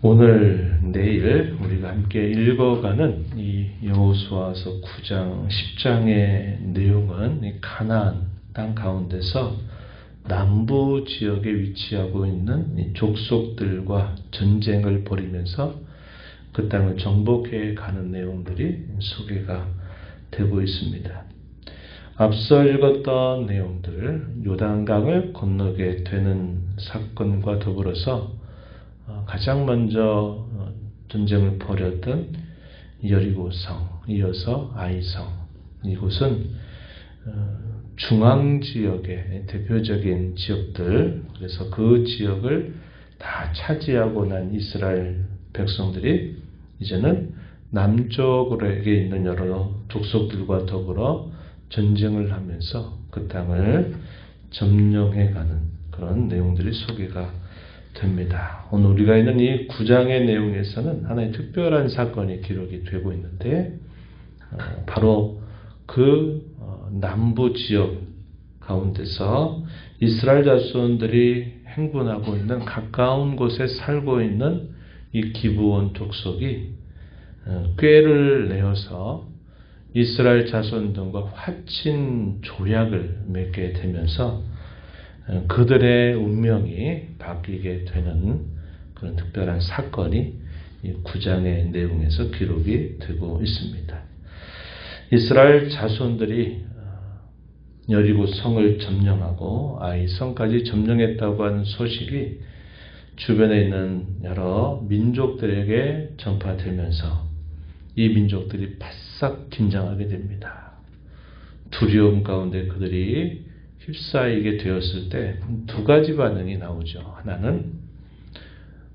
오늘 내일 우리가 함께 읽어가는 이 여호수아서 9장 10장의 내용은 이 가나안 땅 가운데서 남부 지역에 위치하고 있는 이 족속들과 전쟁을 벌이면서 그 땅을 정복해 가는 내용들이 소개가 되고 있습니다. 앞서 읽었던 내용들, 요단강을 건너게 되는 사건과 더불어서 가장 먼저 전쟁을 벌였던 여리고성, 이어서 아이성, 이곳은 중앙지역의 대표적인 지역들, 그래서 그 지역을 다 차지하고 난 이스라엘 백성들이 이제는 남쪽에 있는 여러 족속들과 더불어 전쟁을 하면서 그 땅을 점령해가는 그런 내용들이 소개가 됩니다. 오늘 우리가 있는 이 9장의 내용에서는 하나의 특별한 사건이 기록이 되고 있는데 바로 그 남부 지역 가운데서 이스라엘 자손들이 행군하고 있는 가까운 곳에 살고 있는 이 기브온 족속이 꾀를 내어서 이스라엘 자손들과 화친 조약을 맺게 되면서 그들의 운명이 바뀌게 되는 그런 특별한 사건이 이 9장의 내용에서 기록이 되고 있습니다. 이스라엘 자손들이 여리고 성을 점령하고 아이성까지 점령했다고 하는 소식이 주변에 있는 여러 민족들에게 전파되면서 이 민족들이 바싹 긴장하게 됩니다. 두려움 가운데 그들이 휩싸이게 되었을 때 두 가지 반응이 나오죠. 하나는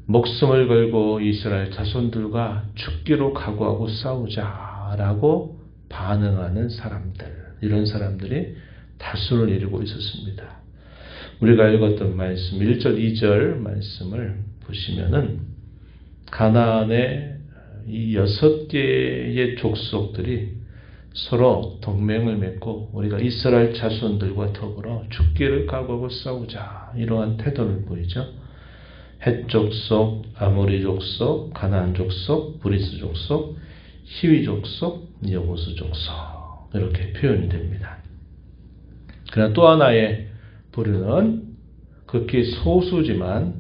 목숨을 걸고 이스라엘 자손들과 죽기로 각오하고 싸우자라고 반응하는 사람들, 이런 사람들이 다수를 이루고 있었습니다. 우리가 읽었던 말씀 1절 2절 말씀을 보시면은 가나안의 이 6개의 족속들이 서로 동맹을 맺고 우리가 이스라엘 자손들과 더불어 죽기를 각오하고 싸우자, 이러한 태도를 보이죠. 헷 족속, 아모리 족속, 가나안 족속, 브리스 족속, 히위 족속, 여부스 족속, 이렇게 표현이 됩니다. 그러나 또 하나의 부류는 극히 소수지만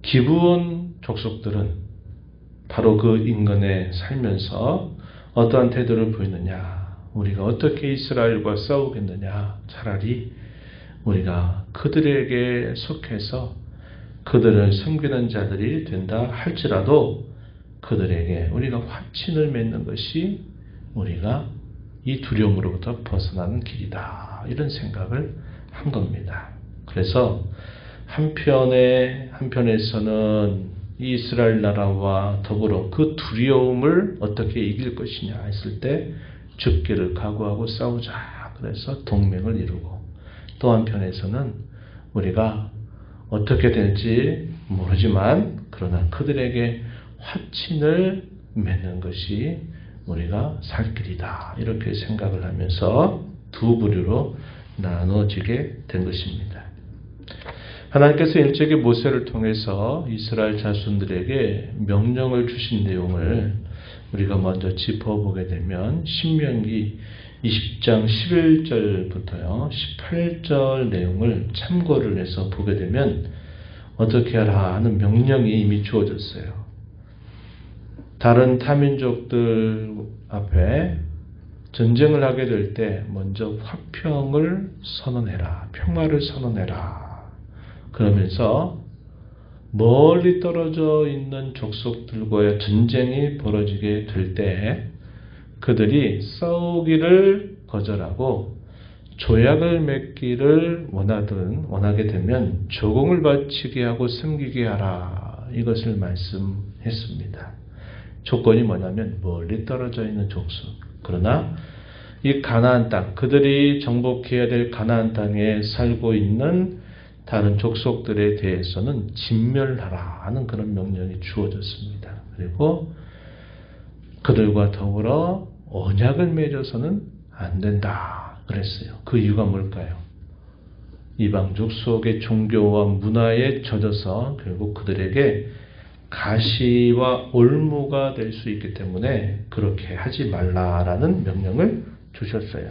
기브온 족속들은 바로 그 인근에 살면서 어떠한 태도를 보이느냐, 우리가 어떻게 이스라엘과 싸우겠느냐, 차라리 우리가 그들에게 속해서 그들을 섬기는 자들이 된다 할지라도 그들에게 우리가 화친을 맺는 것이 우리가 이 두려움으로부터 벗어나는 길이다, 이런 생각을 한 겁니다. 그래서 한편에서는 이스라엘 나라와 더불어 그 두려움을 어떻게 이길 것이냐 했을 때 죽기를 각오하고 싸우자, 그래서 동맹을 이루고, 또 한편에서는 우리가 어떻게 될지 모르지만 그러나 그들에게 화친을 맺는 것이 우리가 살 길이다, 이렇게 생각을 하면서 두 부류로 나눠지게 된 것입니다. 하나님께서 일찍이 모세를 통해서 이스라엘 자손들에게 명령을 주신 내용을 우리가 먼저 짚어보게 되면 신명기 20장 11절부터요 18절 내용을 참고를 해서 보게 되면 어떻게 하라 하는 명령이 이미 주어졌어요. 다른 타민족들 앞에 전쟁을 하게 될 때 먼저 화평을 선언해라, 평화를 선언해라. 그러면서 멀리 떨어져 있는 족속들과의 전쟁이 벌어지게 될 때 그들이 싸우기를 거절하고 조약을 맺기를 원하게 되면 조공을 바치게 하고 섬기게 하라, 이것을 말씀했습니다. 조건이 뭐냐면 멀리 떨어져 있는 족속, 그러나 이 가나안 땅, 그들이 정복해야 될 가나안 땅에 살고 있는 다른 족속들에 대해서는 진멸하라 하는 그런 명령이 주어졌습니다. 그리고 그들과 더불어 언약을 맺어서는 안 된다 그랬어요. 그 이유가 뭘까요? 이방족 속의 종교와 문화에 젖어서 결국 그들에게 가시와 올무가 될 수 있기 때문에 그렇게 하지 말라라는 명령을 주셨어요.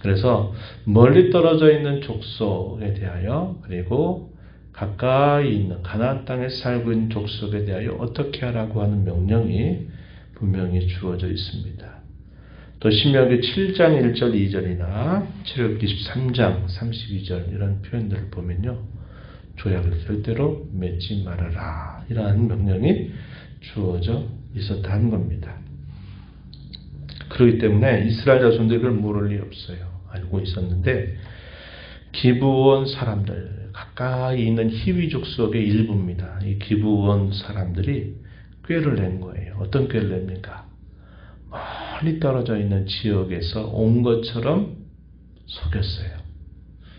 그래서 멀리 떨어져 있는 족속에 대하여 그리고 가까이 있는 가나안 땅에 살고 있는 족속에 대하여 어떻게 하라고 하는 명령이 분명히 주어져 있습니다. 또 신명기 7장 1절 2절이나 출애굽기 23장 32절 이런 표현들을 보면요. 조약을 절대로 맺지 말아라 이러한 명령이 주어져 있었다는 겁니다. 그렇기 때문에 이스라엘 자손들이 그걸 모를 리 없어요. 알고 있었는데 기브온 사람들 가까이 있는 히위 족속의 일부입니다. 이 기브온 사람들이 꾀를 낸 거예요. 어떤 꾀를 냅니까? 멀리 떨어져 있는 지역에서 온 것처럼 속였어요.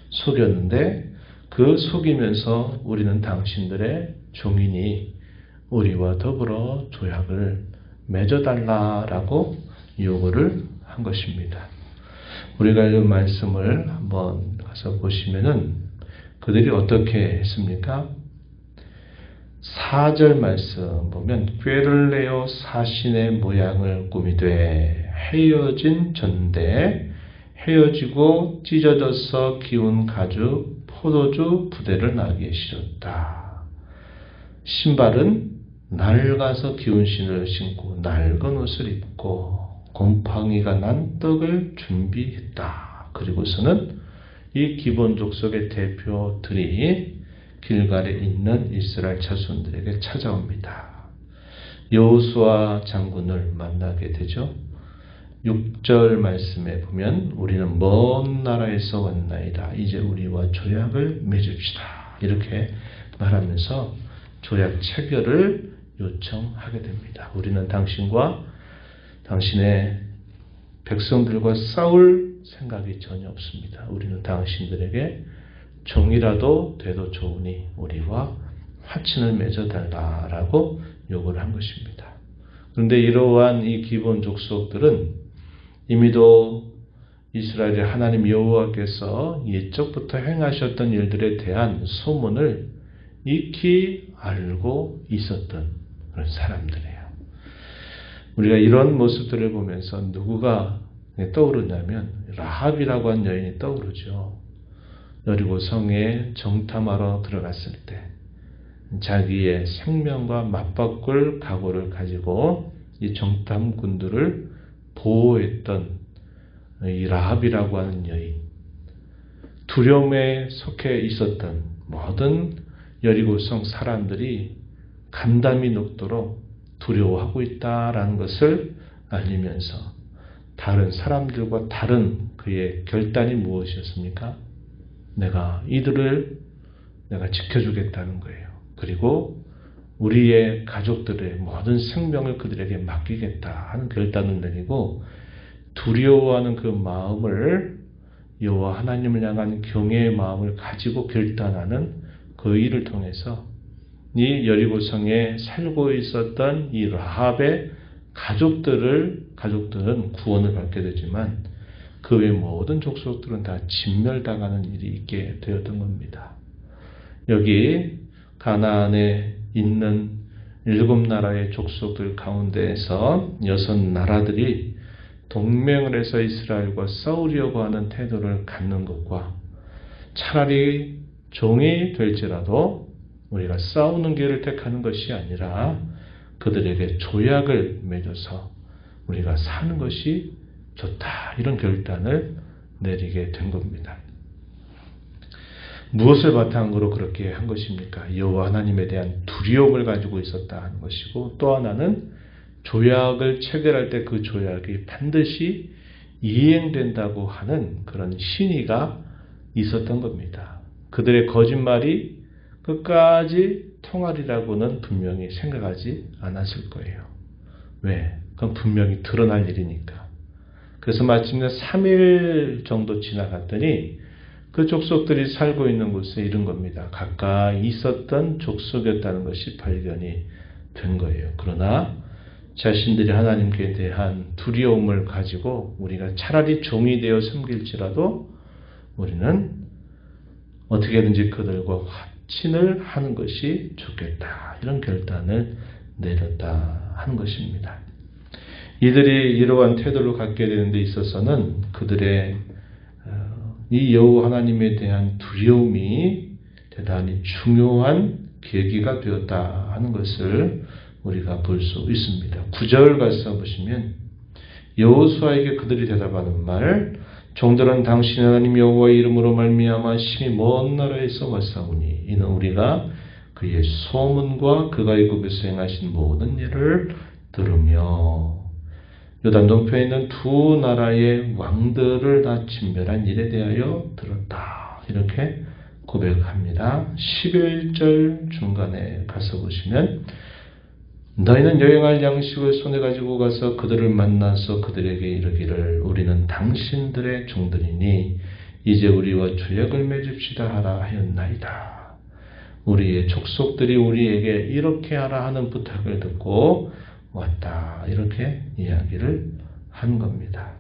속였는데 그 속이면서 우리는 당신들의 종이니 우리와 더불어 조약을 맺어달라라고 요구를 한 것입니다. 우리가 이 말씀을 한번 가서 보시면은 그들이 어떻게 했습니까? 4절 말씀 보면 꾀를 내어 사신의 모양을 꾸미되 헤어진 전대 헤어지고 찢어져서 기운 가죽 포도주 부대를 나귀에 실었다. 신발은 낡아서 기운 신을 신고 낡은 옷을 입고 곰팡이가 난 떡을 준비했다. 그리고서는 이 기본 족속의 대표들이 길갈에 있는 이스라엘 자손들에게 찾아옵니다. 여호수아 장군을 만나게 되죠. 6절 말씀에 보면 우리는 먼 나라에서 왔나이다. 이제 우리와 조약을 맺읍시다. 이렇게 말하면서 조약 체결을 요청하게 됩니다. 우리는 당신과 당신의 백성들과 싸울 생각이 전혀 없습니다. 우리는 당신들에게 종이라도 돼도 좋으니 우리와 화친을 맺어달라라고 요구를 한 것입니다. 그런데 이러한 이 기본 족속들은 이미도 이스라엘의 하나님 여호와께서 옛적부터 행하셨던 일들에 대한 소문을 익히 알고 있었던 그런 사람들이에요. 우리가 이런 모습들을 보면서 누구가 떠오르냐면 라합이라고 한 여인이 떠오르죠. 여리고 성에 정탐하러 들어갔을 때 자기의 생명과 맞바꿀 각오를 가지고 이 정탐꾼들을 보호했던 이 라합이라고 하는 여인, 두려움에 속해 있었던 모든 여리고성 사람들이 간담이 녹도록 두려워하고 있다라는 것을 알리면서 다른 사람들과 다른 그의 결단이 무엇이었습니까? 이들을 내가 지켜주겠다는 거예요. 그리고 우리의 가족들의 모든 생명을 그들에게 맡기겠다 하는 결단을 내리고 두려워하는 그 마음을 여호와 하나님을 향한 경외의 마음을 가지고 결단하는 그 일을 통해서 이 여리고성에 살고 있었던 이 라합의 가족들은 구원을 받게 되지만 그 외 모든 족속들은 다 진멸당하는 일이 있게 되었던 겁니다. 여기 가나안에 있는 7나라의 족속들 가운데에서 6나라들이 동맹을 해서 이스라엘과 싸우려고 하는 태도를 갖는 것과 차라리 종이 될지라도 우리가 싸우는 길을 택하는 것이 아니라 그들에게 조약을 맺어서 우리가 사는 것이 좋다. 이런 결단을 내리게 된 겁니다. 무엇을 바탕으로 그렇게 한 것입니까? 여호와 하나님에 대한 두려움을 가지고 있었다 하는 것이고 또 하나는 조약을 체결할 때 그 조약이 반드시 이행된다고 하는 그런 신의가 있었던 겁니다. 그들의 거짓말이 끝까지 통하리라고는 분명히 생각하지 않았을 거예요. 왜? 그건 분명히 드러날 일이니까. 그래서 마침내 3일 정도 지나갔더니 그 족속들이 살고 있는 곳에 이른 겁니다. 가까이 있었던 족속이었다는 것이 발견이 된 거예요. 그러나 자신들이 하나님께 대한 두려움을 가지고 우리가 차라리 종이 되어 섬길지라도 우리는 어떻게든지 그들과 친을 하는 것이 좋겠다. 이런 결단을 내렸다 하는 것입니다. 이들이 이러한 태도를 갖게 되는 데 있어서는 그들의 이 여호와 하나님에 대한 두려움이 대단히 중요한 계기가 되었다 하는 것을 우리가 볼 수 있습니다. 9절 가서 보시면 여호수아에게 그들이 대답하는 말, 종들은 당신 하나님 여호와의 이름으로 말미암아 심히 먼 나라에서 왔사오니 이는 우리가 그의 소문과 그가 애굽에서 행하신 모든 일을 들으며 요단 동편에 있는 두 나라의 왕들을 다 진멸한 일에 대하여 들었다. 이렇게 고백합니다. 11절 중간에 가서 보시면 너희는 여행할 양식을 손에 가지고 가서 그들을 만나서 그들에게 이르기를 우리는 당신들의 종들이니 이제 우리와 조약을 맺읍시다 하라 하였나이다. 우리의 족속들이 우리에게 이렇게 하라 하는 부탁을 듣고 왔다. 이렇게 이야기를 한 겁니다.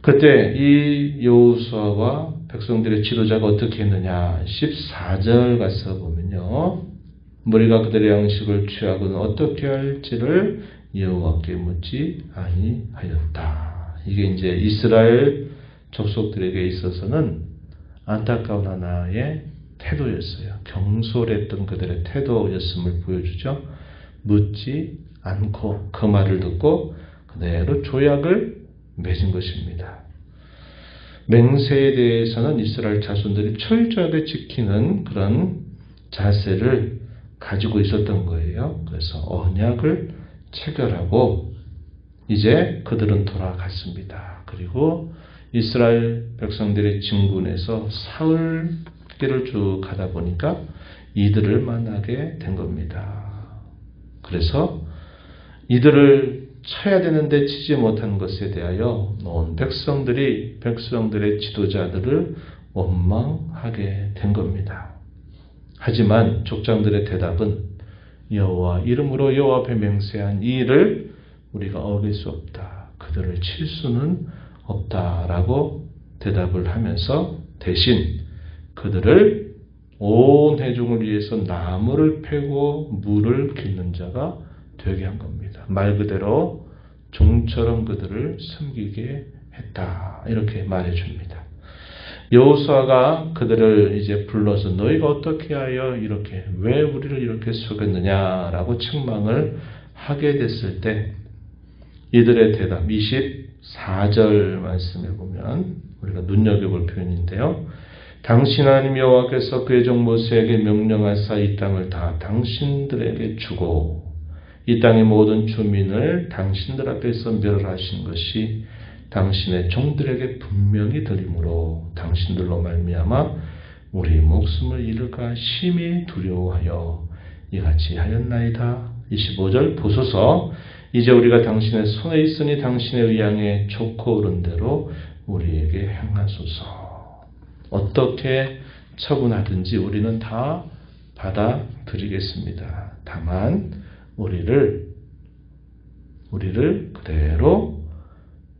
그때 이 여호수아와 백성들의 지도자가 어떻게 했느냐. 14절 가서 보면요. 우리가 그들의 양식을 취하고는 어떻게 할지를 여호와께 묻지 아니하였다. 이게 이제 이스라엘 족속들에게 있어서는 안타까운 하나의 태도였어요. 경솔했던 그들의 태도였음을 보여주죠. 묻지 않고 그 말을 듣고 그대로 조약을 맺은 것입니다. 맹세에 대해서는 이스라엘 자손들이 철저하게 지키는 그런 자세를 가지고 있었던 거예요. 그래서 언약을 체결하고 이제 그들은 돌아갔습니다. 그리고 이스라엘 백성들의 진군에서 사흘 길을 쭉 가다 보니까 이들을 만나게 된 겁니다. 그래서 이들을 쳐야 되는데 치지 못한 것에 대하여 온 백성들의 지도자들을 원망하게 된 겁니다. 하지만 족장들의 대답은 여호와 이름으로 여호와 앞에 맹세한 이 일을 우리가 어길 수 없다. 그들을 칠 수는 없다라고 대답을 하면서 대신 그들을 온 회중을 위해서 나무를 패고 물을 깃는 자가 되게 한 겁니다. 말 그대로 종처럼 그들을 섬기게 했다. 이렇게 말해줍니다. 여호수아가 그들을 이제 불러서 너희가 어떻게 하여 이렇게 왜 우리를 이렇게 속였느냐라고 책망을 하게 됐을 때 이들의 대답 24절 말씀에 보면 우리가 눈여겨볼 표현인데요. 당신 하나님 여호와께서 그의 종 모세에게 명령하사 이 땅을 다 당신들에게 주고 이 땅의 모든 주민을 당신들 앞에서 멸하신 것이 당신의 종들에게 분명히 들이므로 당신들로 말미암아 우리 목숨을 잃을까 심히 두려워하여 이같이 하였나이다. 25절 보소서 이제 우리가 당신의 손에 있으니 당신의 의향에 좋고 옳은 대로 우리에게 행하소서. 어떻게 처분하든지 우리는 다 받아들이겠습니다. 다만 우리를 그대로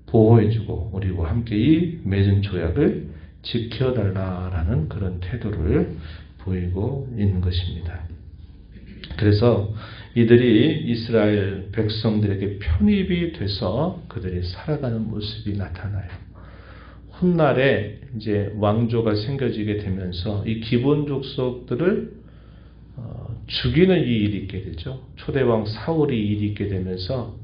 보호해주고 우리와 함께 이 맺은 조약을 지켜달라라는 그런 태도를 보이고 있는 것입니다. 그래서 이들이 이스라엘 백성들에게 편입이 돼서 그들이 살아가는 모습이 나타나요. 훗날에 이제 왕조가 생겨지게 되면서 이 기본 족속들을 죽이는 이 일이 있게 되죠. 초대왕 사울이 이 일이 있게 되면서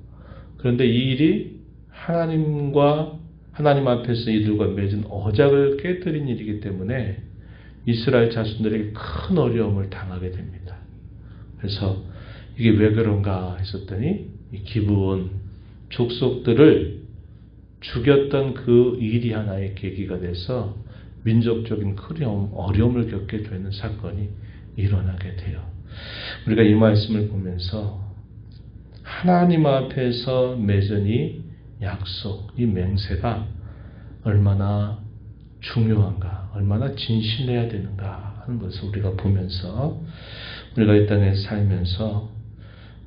그런데 이 일이 하나님 앞에서 이들과 맺은 언약을 깨뜨린 일이기 때문에 이스라엘 자손들에게 큰 어려움을 당하게 됩니다. 그래서 이게 왜 그런가 했었더니 이 기브온 족속들을 죽였던 그 일이 하나의 계기가 돼서 민족적인 큰 어려움을 겪게 되는 사건이 일어나게 돼요. 우리가 이 말씀을 보면서 하나님 앞에서 맺은 이 약속, 이 맹세가 얼마나 중요한가, 얼마나 진실해야 되는가 하는 것을 우리가 보면서 우리가 이 땅에 살면서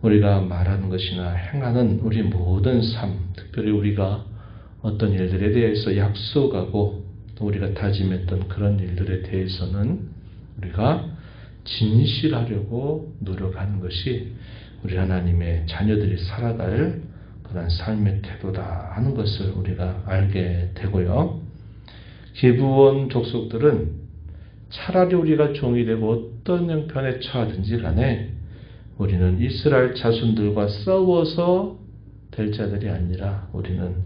우리가 말하는 것이나 행하는 우리 모든 삶, 특별히 우리가 어떤 일들에 대해서 약속하고 또 우리가 다짐했던 그런 일들에 대해서는 우리가 진실하려고 노력하는 것이 우리 하나님의 자녀들이 살아갈 그런 삶의 태도다 하는 것을 우리가 알게 되고요. 기브온 족속들은 차라리 우리가 종이 되고 어떤 형편에 처하든지 간에 우리는 이스라엘 자손들과 싸워서 될 자들이 아니라 우리는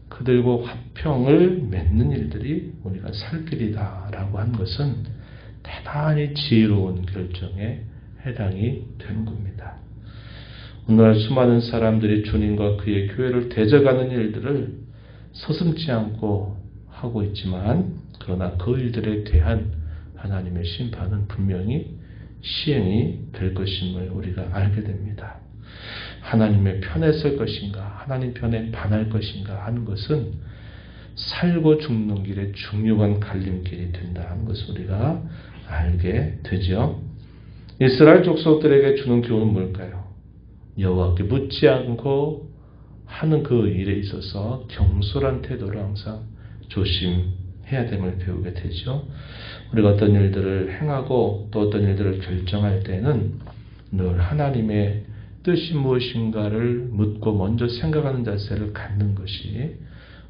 그들과 화평을 맺는 일들이 우리가 살 길이다 라고 한 것은 대단히 지혜로운 결정에 해당이 되는 겁니다. 오늘날 수많은 사람들이 주님과 그의 교회를 대적하는 일들을 서슴지 않고 하고 있지만 그러나 그 일들에 대한 하나님의 심판은 분명히 시행이 될 것임을 우리가 알게 됩니다. 하나님의 편에 설 것인가 하나님 편에 반할 것인가 하는 것은 살고 죽는 길에 중요한 갈림길이 된다 하는 것을 우리가 알게 되죠. 이스라엘 족속들에게 주는 교훈은 뭘까요? 여호와께 묻지 않고 하는 그 일에 있어서 경솔한 태도를 항상 조심해야 됨을 배우게 되죠. 우리가 어떤 일들을 행하고 또 어떤 일들을 결정할 때는 늘 하나님의 뜻이 무엇인가를 묻고 먼저 생각하는 자세를 갖는 것이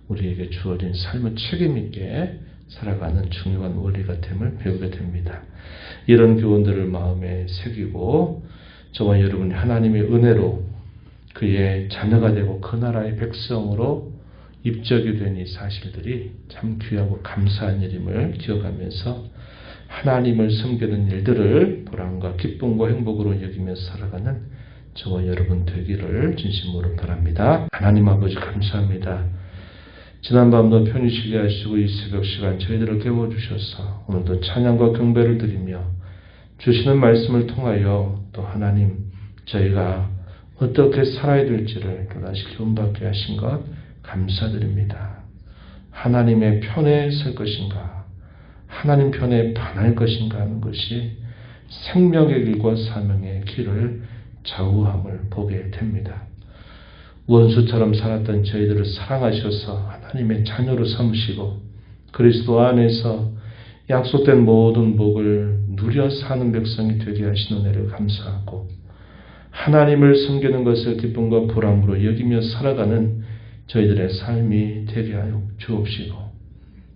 우리에게 주어진 삶을 책임있게 살아가는 중요한 원리가 됨을 배우게 됩니다. 이런 교훈들을 마음에 새기고 저와 여러분이 하나님의 은혜로 그의 자녀가 되고 그 나라의 백성으로 입적이 된 이 사실들이 참 귀하고 감사한 일임을 기억하면서 하나님을 섬기는 일들을 보람과 기쁨과 행복으로 여기면서 살아가는 저와 여러분 되기를 진심으로 바랍니다. 하나님 아버지 감사합니다. 지난밤도 편히 쉬게 하시고 이 새벽 시간 저희들을 깨워주셔서 오늘도 찬양과 경배를 드리며 주시는 말씀을 통하여 또 하나님 저희가 어떻게 살아야 될지를 또다시 교훈받게 하신 것 감사드립니다. 하나님의 편에 설 것인가 하나님 편에 반할 것인가 하는 것이 생명의 길과 사명의 길을 좌우함을 보게 됩니다. 원수처럼 살았던 저희들을 사랑하셔서 하나님의 자녀로 삼으시고 그리스도 안에서 약속된 모든 복을 누려 사는 백성이 되게 하신 은혜를 감사하고 하나님을 섬기는 것을 기쁨과 보람으로 여기며 살아가는 저희들의 삶이 되게 하여 주옵시고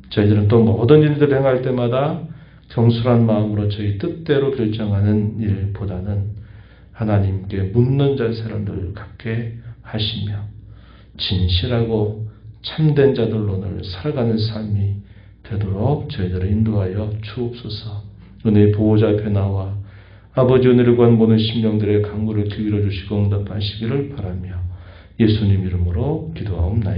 저희들은 또 모든 일들을 행할 때마다 경솔한 마음으로 저희 뜻대로 결정하는 일보다는 하나님께 묻는 자세를 늘 갖게 하시며 진실하고 참된 자들로 늘 살아가는 삶이 되도록 저희들을 인도하여 주옵소서. 은혜의 보호자 앞에 나와 아버지 은혜를 구한 모든 심령들의 간구를 기울여 주시고 응답하시기를 바라며 예수님 이름으로 기도하옵나이다.